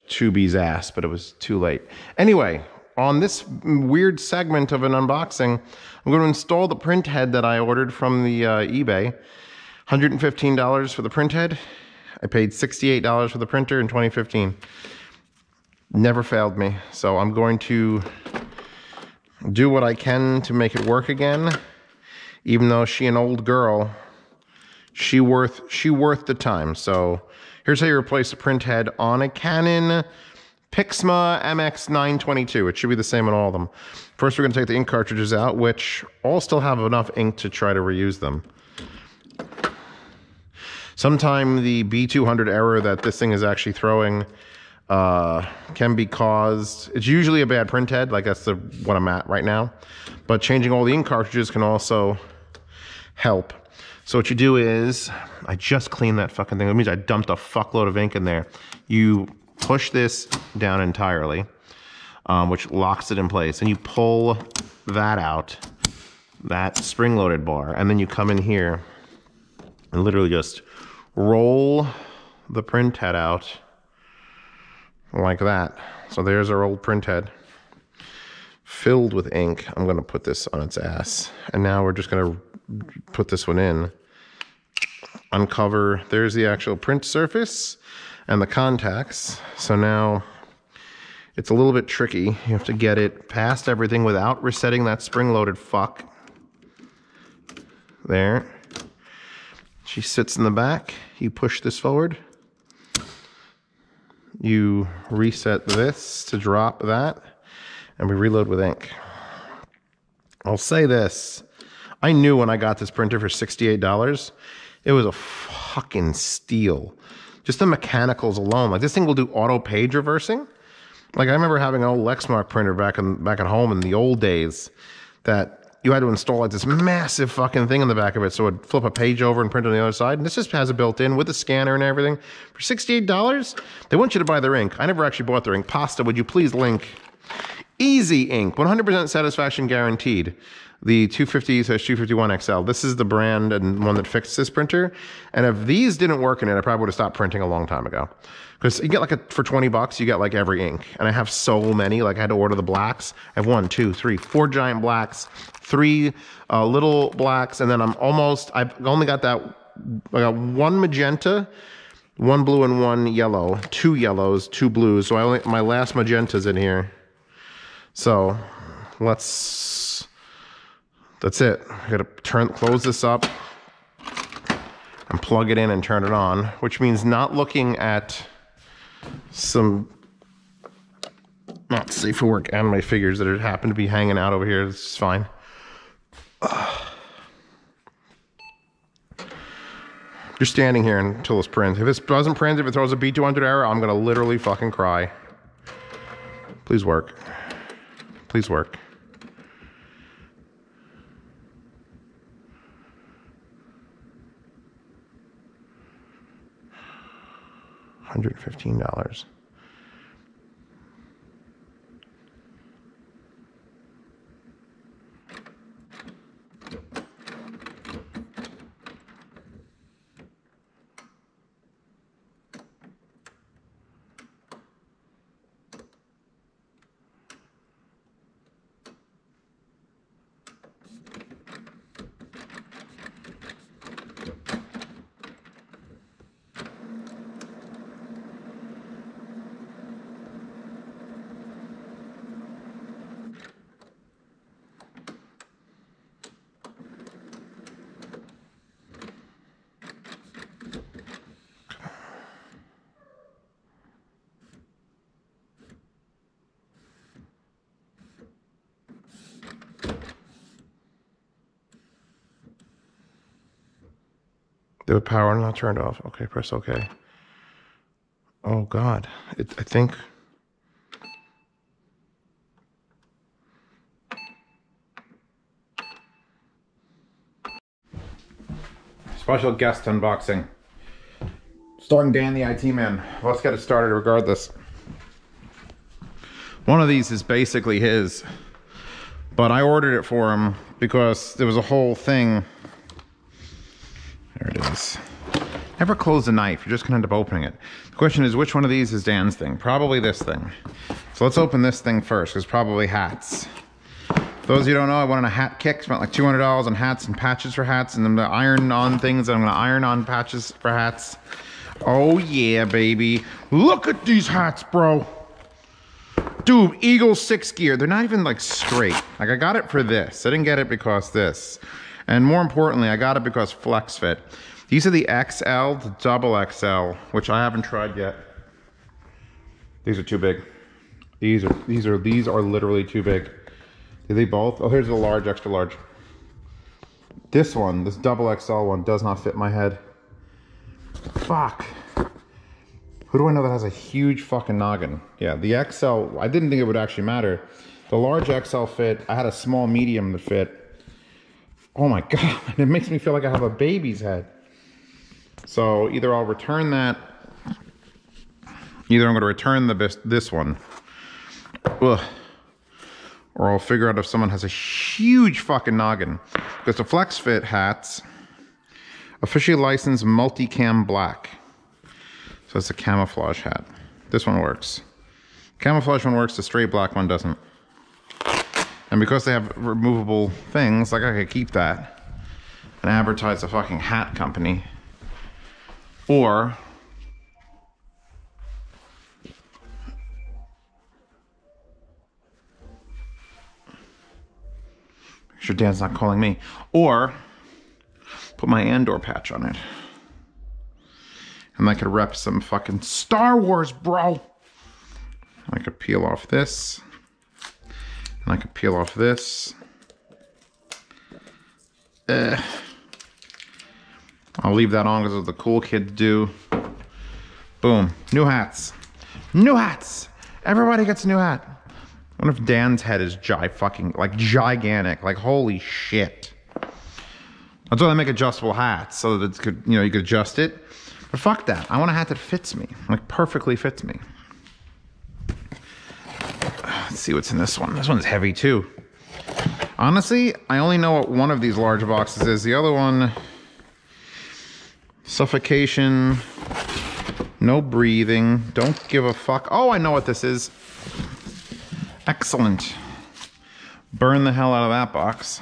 Tubi's ass, but it was too late. Anyway, on this weird segment of an unboxing, I'm going to install the Printhead that I ordered from the eBay. $115 for the Printhead. I paid $68 for the printer in 2015. Never failed me. So I'm going to do what I can to make it work again. Even though she an old girl, she worth the time. So here's how you replace a Printhead on a Canon Pixma MX922. It should be the same on all of them. First, we're going to take the ink cartridges out, which all still have enough ink to try to reuse them. Sometime the B200 error that this thing is actually throwing can be caused. It's usually a bad Printhead, like that's what I'm at right now. But changing all the ink cartridges can also help. So what you do is, I just cleaned that fucking thing. That means I dumped a fuckload of ink in there. You push this down entirely, which locks it in place, and you pull that out, that spring-loaded bar, and then you come in here and literally just roll the Printhead out like that. So there's our old Printhead filled with ink. I'm going to put this on its ass, and now we're just going to put this one in, uncover. There's the actual print surface and the contacts. So now it's a little bit tricky. You have to get it past everything without resetting that spring-loaded fuck. There. She sits in the back. You push this forward. You reset this to drop that, and we reload with ink. I'll say this. I knew when I got this printer for $68, it was a fucking steal. Just the mechanicals alone. Like, this thing will do auto page reversing. Like, I remember having an old Lexmark printer back at home in the old days that you had to install like this massive fucking thing in the back of it so it would flip a page over and print on the other side. And this just has it built in with the scanner and everything. For $68, they want you to buy their ink. I never actually bought their ink. Pasta, would you please link? Easy ink, 100% satisfaction guaranteed. The 250/251 XL. This is the brand and one that fixed this printer. And if these didn't work in it, I probably would have stopped printing a long time ago. Because you get like for 20 bucks, you get like every ink. And I have so many, like I had to order the blacks. I have 1, 2, 3, 4 giant blacks, 3 little blacks, and then I've only got I got 1 magenta, 1 blue, and 1 yellow, 2 yellows, 2 blues. So my last magenta's in here. So that's it. I gotta close this up and plug it in and turn it on, which means not looking at some not safe for work anime figures that happen to be hanging out over here. It's fine. Just standing here until it's printed. If it doesn't print, if it throws a B200 error, I'm gonna literally fucking cry. Please work. Please work. $115. The power not turned off. Okay, press OK. Oh God, I think. Special guest unboxing. Starring Dan the IT man. Let's get it started regardless. One of these is basically his, but I ordered it for him because there was a whole thing. There it is. Never close the knife. You're just gonna end up opening it. The question is, which one of these is Dan's thing? Probably this thing. So let's open this thing first, because probably hats. For those of you who don't know, I went on a hat kick. Spent like $200 on hats and patches for hats, and I'm gonna iron on things. I'm gonna iron on patches for hats. Oh yeah, baby. Look at these hats, bro. Dude, Eagle 6 gear. They're not even like straight. Like I got it for this. I didn't get it because this. And more importantly, I got it because flex fit. These are the XL, the double XL, which I haven't tried yet. These are too big. These are literally too big. Do they both? Oh, here's the large, extra large. This one, this double XL one, does not fit my head. Fuck. Who do I know that has a huge fucking noggin? Yeah, the XL, I didn't think it would actually matter. The large XL fit, I had a small medium that fit. Oh my God, it makes me feel like I have a baby's head. So either I'll return that, either I'm gonna return this one. Ugh. Or I'll figure out if someone has a huge fucking noggin. Because the Flex Fit hats, officially licensed multicam black. So it's a camouflage hat. This one works. Camouflage one works, the straight black one doesn't. And because they have removable things, like I could keep that and advertise a fucking hat company. Or make sure Dan's not calling me. Or put my Andor patch on it. And I could rep some fucking Star Wars, bro. I could peel off this. And I could peel off this. I'll leave that on because it's the cool kids do. Boom. New hats. New hats! Everybody gets a new hat. I wonder if Dan's head is gigantic. Like, holy shit. That's why they make adjustable hats, so that it could, you know, you could adjust it. But fuck that. I want a hat that fits me. Like, perfectly fits me. Let's see what's in this one. This one's heavy, too. Honestly, I only know what one of these large boxes is. The other one... Suffocation. No breathing. Don't give a fuck. Oh, I know what this is. Excellent. Burn the hell out of that box.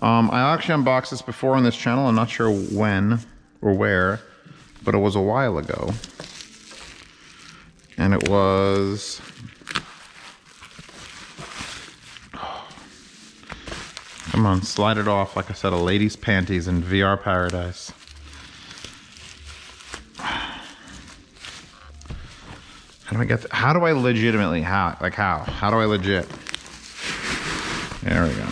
I actually unboxed this before on this channel. I'm not sure when or where, but it was a while ago. And it was... Come on, slide it off like I said, a lady's panties in VR paradise. How do I get how do I legitimately how do I legit? There we go.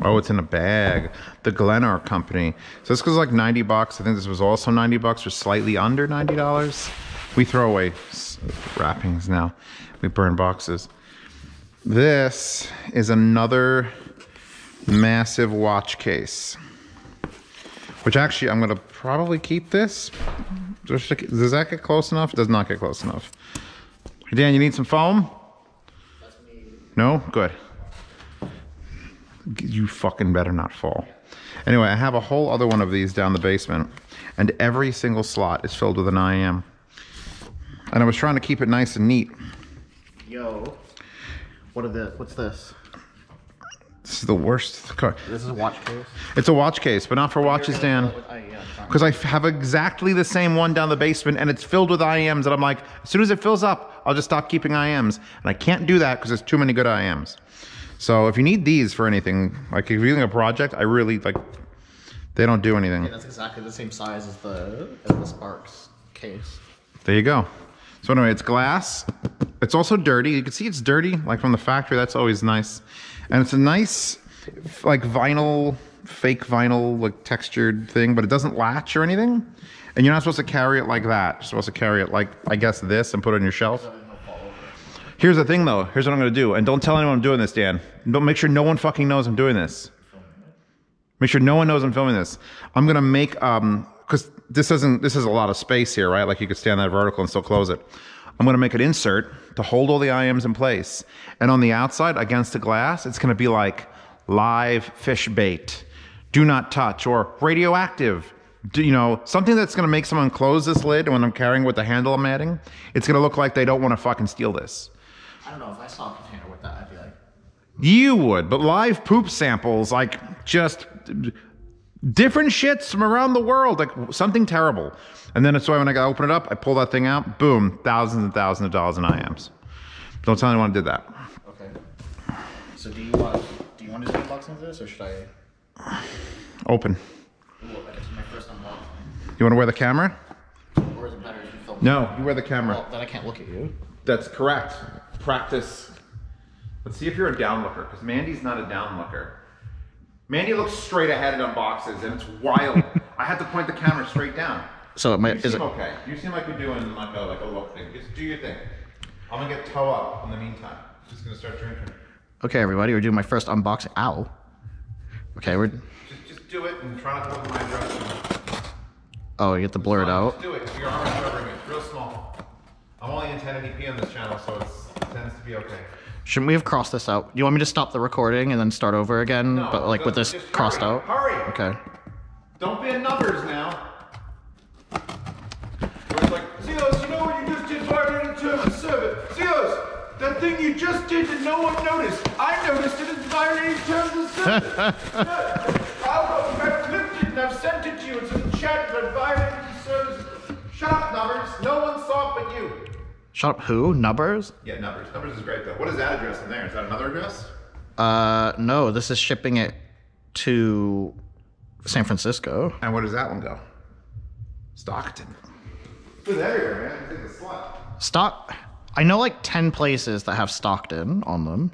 Oh, it's in a bag. The Glenor company. So this was like 90 bucks. I think this was also 90 bucks or slightly under $90. We throw away wrappings now. We burn boxes. This is another massive watch case. Which actually, I'm gonna probably keep this. Does that get close enough? It does not get close enough. Hey Dan, you need some foam? No? Good. You fucking better not fall. Anyway, I have a whole other one of these down the basement, and every single slot is filled with an IM. And I was trying to keep it nice and neat. Yo, what's this? This is the worst car. This is a watch case? It's a watch case, but not for watches, Dan. Because I have exactly the same one down the basement, and it's filled with IMs, and I'm like, as soon as it fills up, I'll just stop keeping IMs. And I can't do that because there's too many good IMs. So if you need these for anything, like if you're doing a project, I really, like, they don't do anything. Yeah, that's exactly the same size as the Sparks case. There you go. So anyway, it's glass. It's also dirty. You can see it's dirty, like from the factory. That's always nice. And it's a nice, like vinyl, fake vinyl, like textured thing, but it doesn't latch or anything. And you're not supposed to carry it like that. You're supposed to carry it like, I guess this, and put it on your shelf. Here's the thing though. Here's what I'm gonna do. And don't tell anyone I'm doing this, Dan. Don't make sure no one fucking knows I'm doing this. Make sure no one knows I'm filming this. I'm gonna make, because this is a lot of space here, right? Like you could stand that vertical and still close it. I'm gonna make an insert to hold all the IMs in place. And on the outside, against the glass, it's gonna be like live fish bait, do not touch, or radioactive. You know, something that's gonna make someone close this lid when I'm carrying with the handle I'm adding, it's gonna look like they don't wanna fucking steal this. I don't know, if I saw a container with that, I'd be like... You would, but live poop samples, like just different shits from around the world, like something terrible. And then it's why when I gotta open it up, I pull that thing out, boom, thousands and thousands of dollars in IAMs. Don't tell anyone I did that. Okay. So do you want to do the unboxing of this, or should I... Open. Ooh, this is my first unboxing. You wanna wear the camera? Or is it better if you film? No, you wear the camera. Well, then I can't look at you. That's correct. Practice. Let's see if you're a downlooker, because Mandy's not a downlooker. Mandy looks straight ahead and unboxes, and it's wild. I had to point the camera straight down. So it might... You seem okay. You seem like you're doing like a look thing. Just do your thing. I'm gonna get toe up in the meantime. Just gonna start drinking. Okay, everybody, we're doing my first unboxing. Ow. Okay, we're... Just do it and try not to look at my dress. Oh, you get to blur it out. Just do it. Your arm is covering it. It's real small. I'm only in 1080p on this channel, so it tends to be okay. Shouldn't we have crossed this out? Do you want me to stop the recording and then start over again? No, but like with this just crossed hurry, out? Hurry! Okay. Don't be in numbers now. Where it's like, Zeos, you know what you just did violated terms of service? Zeos, that thing you just did that no one noticed. I noticed it as violating terms of service. I've clipped it and I've sent it to you. It's in the chat that violated the service. Shut up, numbers. No one saw it but you. Shut up, who? Nubbers? Yeah, Numbers. Numbers is great though. What is that address in there? Is that another address? No, this is shipping it to San Francisco. And where does that one go? Stockton. It's everywhere, man. It's like a slut. I know like 10 places that have Stockton on them.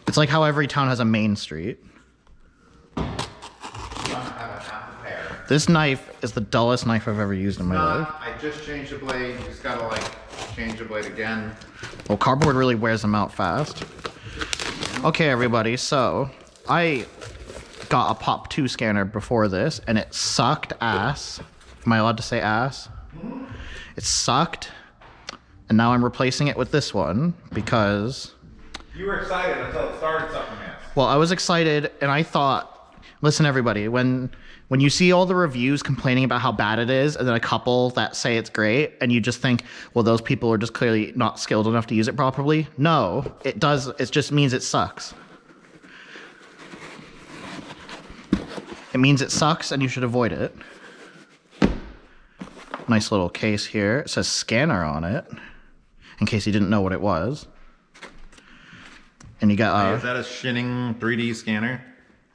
It's like how every town has a main street. This knife is the dullest knife I've ever used in my life. I just changed the blade. You just gotta like change the blade again. Well, cardboard really wears them out fast. Okay, everybody, so I got a Pop 2 scanner before this, and it sucked ass. Am I allowed to say ass? It sucked, and now I'm replacing it with this one because... You were excited until it started sucking ass. Well, I was excited, and I thought, listen, everybody, when you see all the reviews complaining about how bad it is, and then a couple that say it's great, and you just think, well, those people are just clearly not skilled enough to use it properly. No, it does. It just means it sucks. It means it sucks, and you should avoid it. Nice little case here. It says scanner on it, in case you didn't know what it was. And you got... is that a Shinning 3D scanner?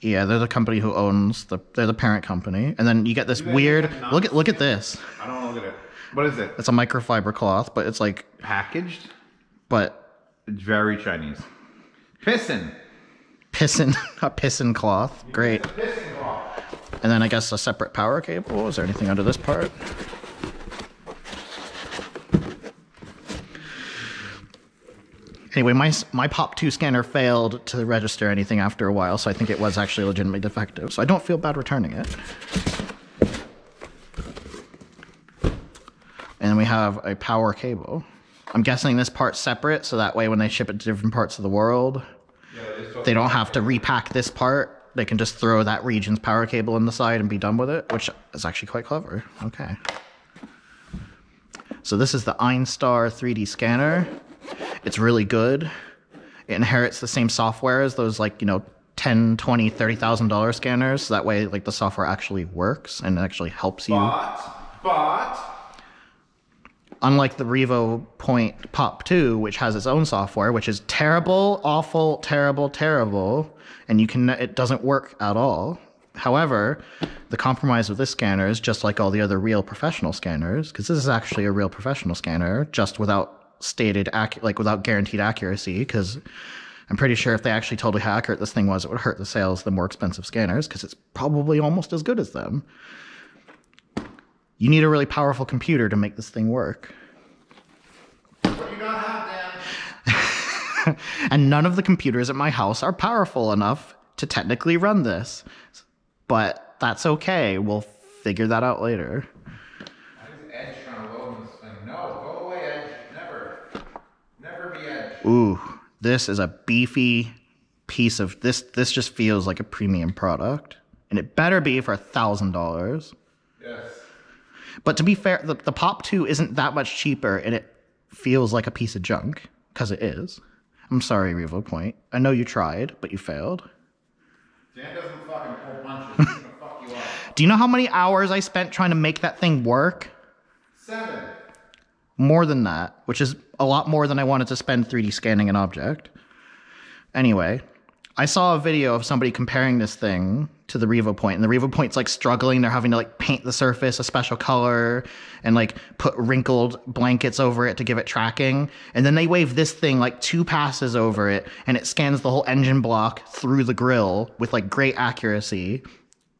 Yeah, they're the company who owns they're the parent company. And then you get this weird, look at this. I don't want to look at it. What is it? It's a microfiber cloth, but it's like Packaged? but It's very Chinese. Pissin. a pissin cloth. Great. Pissin cloth. And then I guess a separate power cable. Is there anything under this part? Anyway, my Pop 2 scanner failed to register anything after a while, so I think it was actually legitimately defective. So I don't feel bad returning it. And then we have a power cable. I'm guessing this part's separate, so that way when they ship it to different parts of the world, they don't have to repack this part. They can just throw that region's power cable in the side and be done with it, which is actually quite clever. Okay. So this is the Einstar 3D scanner. It's really good. It inherits the same software as those, like, you know, $10, $20, $30,000 scanners. So that way, like, the software actually works and actually helps you. But unlike the Revo Point Pop 2, which has its own software, which is terrible, awful, terrible, and it doesn't work at all. However, the compromise with this scanner is just like all the other real professional scanners, because this is actually a real professional scanner, just without without guaranteed accuracy, because I'm pretty sure if they actually told you how accurate this thing was, it would hurt the sales of the more expensive scanners, because it's probably almost as good as them. You need a really powerful computer to make this thing work. what do you not have, Dan? And none of the computers at my house are powerful enough to technically run this. But that's okay. We'll figure that out later. Edge trying to load this thing. No, go away, Edge. Never be Edge. Ooh, This is a beefy piece of this. This just feels like a premium product, and it better be for $1,000. Yes. But to be fair, the Pop 2 isn't that much cheaper, and it feels like a piece of junk, because it is. I'm sorry, Revo Point. I know you tried, but you failed. Dan doesn't fucking pull punches. He's gonna fuck you up. Do you know how many hours I spent trying to make that thing work? 7. More than that, which is a lot more than I wanted to spend 3D scanning an object. Anyway, I saw a video of somebody comparing this thing to the Revo Point, and the Revo Point's like struggling. They're having to like paint the surface a special color and like put wrinkled blankets over it to give it tracking. And then they wave this thing like 2 passes over it, and it scans the whole engine block through the grill with like great accuracy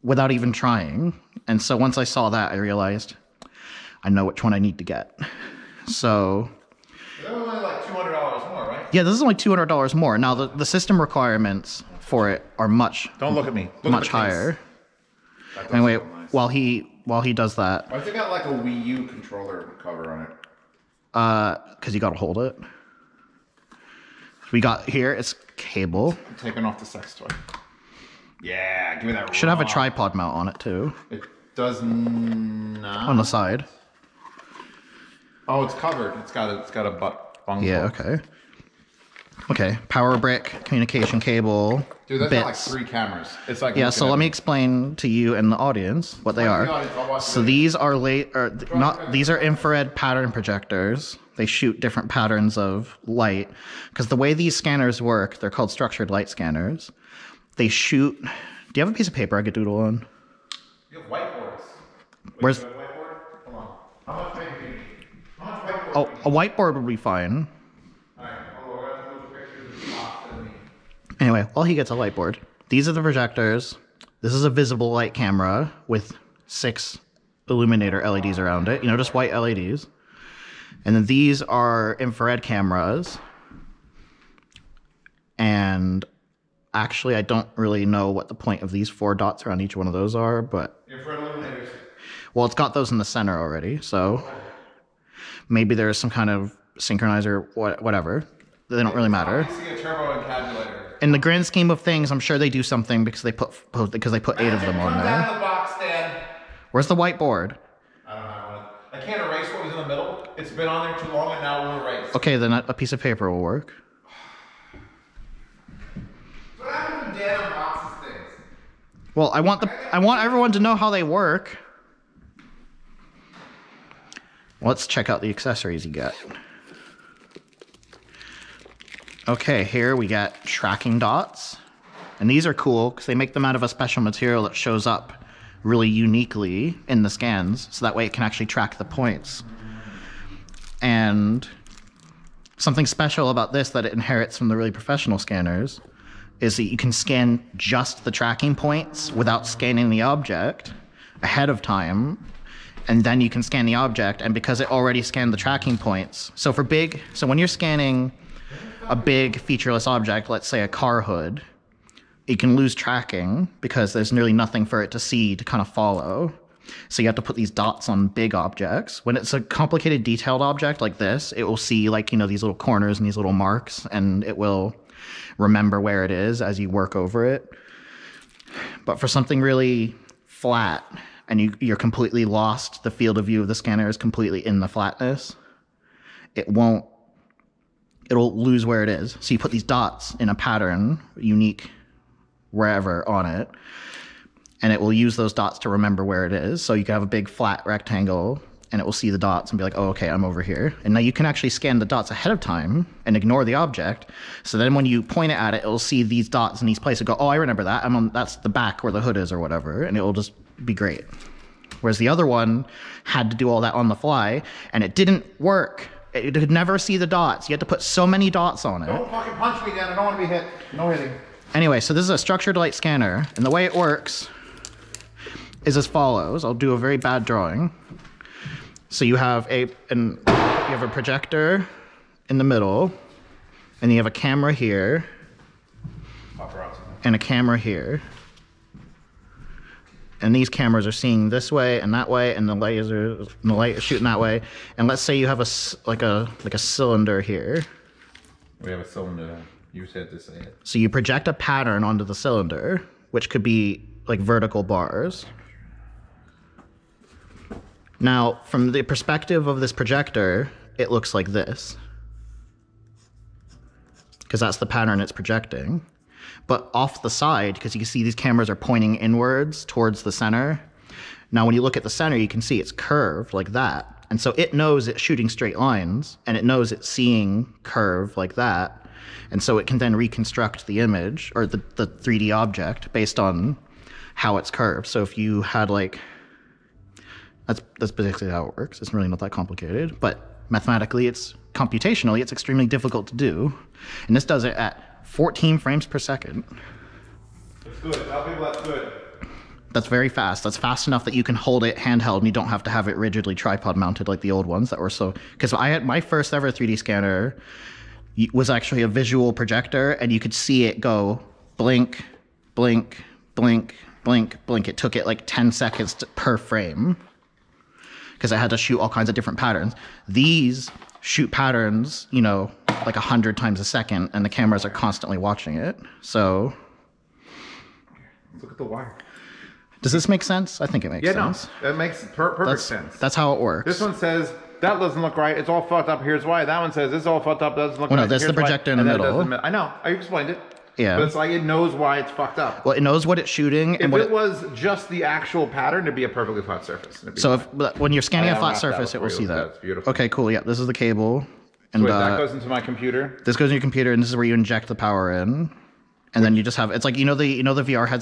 without even trying. And so once I saw that, I realized I know which one I need to get. So That was only like $200 more, right? yeah, this is only $200 more. Now the system requirements for it are much Don't look at me. Look much at the case. higher. That does Anyway, feel nice. while he does that, Why has it got like a Wii U controller cover on it? because you got to hold it. We got here. It's cable. I'm taking off the sex toy. Yeah, give me that. Should have a raw. tripod mount on it too, It does not. on the side. Oh, it's covered. It's got a butt. Bung Yeah. plug. Okay. Okay. Power brick, communication cable, Dude, that's got like bits. 3 cameras. It's like Yeah, looking so at let me explain to you and the audience what they Explain to the are. audience, I'll watch So the these are these are infrared pattern projectors. They shoot different patterns of light because the way these scanners work, they're called structured light scanners. They shoot. Do you have a piece of paper I could doodle on? You have whiteboards. Where's You have a whiteboard? Hold on. How much paper do you need? How much whiteboard? Oh, a whiteboard would be fine. All right. Hold on. We're gonna move pictures of the box and me. Anyway, while he gets a whiteboard, these are the projectors. This is a visible light camera with 6 illuminator LEDs around it. You know, just white LEDs. And then these are infrared cameras. And actually, I don't really know what the point of these 4 dots around each one of those are, but Infrared illuminators. well, it's got those in the center already, so maybe there's some kind of synchronizer, whatever. They don't really matter. I see a turbo encabulator. In the grand scheme of things, I'm sure they do something because they put 8 of them on Come there. down the box, Dan. Where's the whiteboard? I don't have one. I can't erase what was in the middle. It's been on there too long, and now it won't erase. Okay, then a piece of paper will work. What happened to Dan unboxes things? Well, I want everyone to know how they work. Let's check out the accessories you get. Okay, here we got tracking dots. And these are cool because they make them out of a special material that shows up really uniquely in the scans, so that way it can actually track the points. And something special about this that it inherits from the really professional scanners is that you can scan just the tracking points without scanning the object ahead of time, and then you can scan the object, and because it already scanned the tracking points. So when you're scanning a big featureless object, let's say a car hood, you can lose tracking because there's nearly nothing for it to see to kind of follow. So you have to put these dots on big objects. When it's a complicated, detailed object like this, it will see like, you know, these little corners and these little marks, and it will remember where it is as you work over it. But for something really flat, and you're completely lost, the field of view of the scanner is completely in the flatness, it'll lose where it is. So you put these dots in a pattern, unique wherever on it, and it will use those dots to remember where it is. So you can have a big flat rectangle, and it will see the dots and be like, oh, okay, I'm over here. And now you can actually scan the dots ahead of time and ignore the object. So then when you point it at it, it'll see these dots in these places and go, oh, I remember that. That's the back where the hood is or whatever, and it will just be great. Whereas the other one had to do all that on the fly, and it didn't work. It could never see the dots. You had to put so many dots on it. Don't fucking punch me, Dan. I don't want to be hit. No hitting. Anyway, so this is a structured light scanner, and the way it works is as follows. I'll do a very bad drawing. So you have a projector in the middle, and you have a camera here, and a camera here. And these cameras are seeing this way and that way, and the light is shooting that way. And let's say you have like a cylinder here, We have a cylinder. You said to say it. So you project a pattern onto the cylinder, which could be like vertical bars. Now, from the perspective of this projector, it looks like this, because that's the pattern it's projecting. But off the side, because you can see these cameras are pointing inwards towards the center. Now, when you look at the center, you can see it's curved like that. And so it knows it's shooting straight lines, and it knows it's seeing curve like that. And so it can then reconstruct the image, or the 3D object, based on how it's curved. So if you had like, that's basically how it works. It's really not that complicated. But mathematically, computationally, it's extremely difficult to do. And this does it at 14 frames per second. That's good. Tell people that's good. That's very fast. That's fast enough that you can hold it handheld and you don't have to have it rigidly tripod mounted like the old ones that were so... Because I had my first ever 3D scanner was actually a visual projector, and you could see it go blink, blink, blink, blink, blink. It took it like 10 seconds per frame because I had to shoot all kinds of different patterns. These shoot patterns, you know, like 100 times a second, and the cameras are constantly watching it. So... Look at the wire. Does this make sense? I think it makes sense. No, that makes perfect sense. That's how it works. This one says, that doesn't look right. It's all fucked up. Here's why. That one says, this is all fucked up. Doesn't look right. No, that's the projector in the middle. I know. I explained it. Yeah. But it's like it knows why it's fucked up. Well, it knows what it's shooting. If it was just the actual pattern, it'd be a perfectly flat surface. So when you're scanning a flat surface, it will see that. That's beautiful. Okay, cool. Yeah, this is the cable. And so wait, that goes into my computer? This goes in your computer, and this is where you inject the power in. And then you just have, it's like, you know the VR headset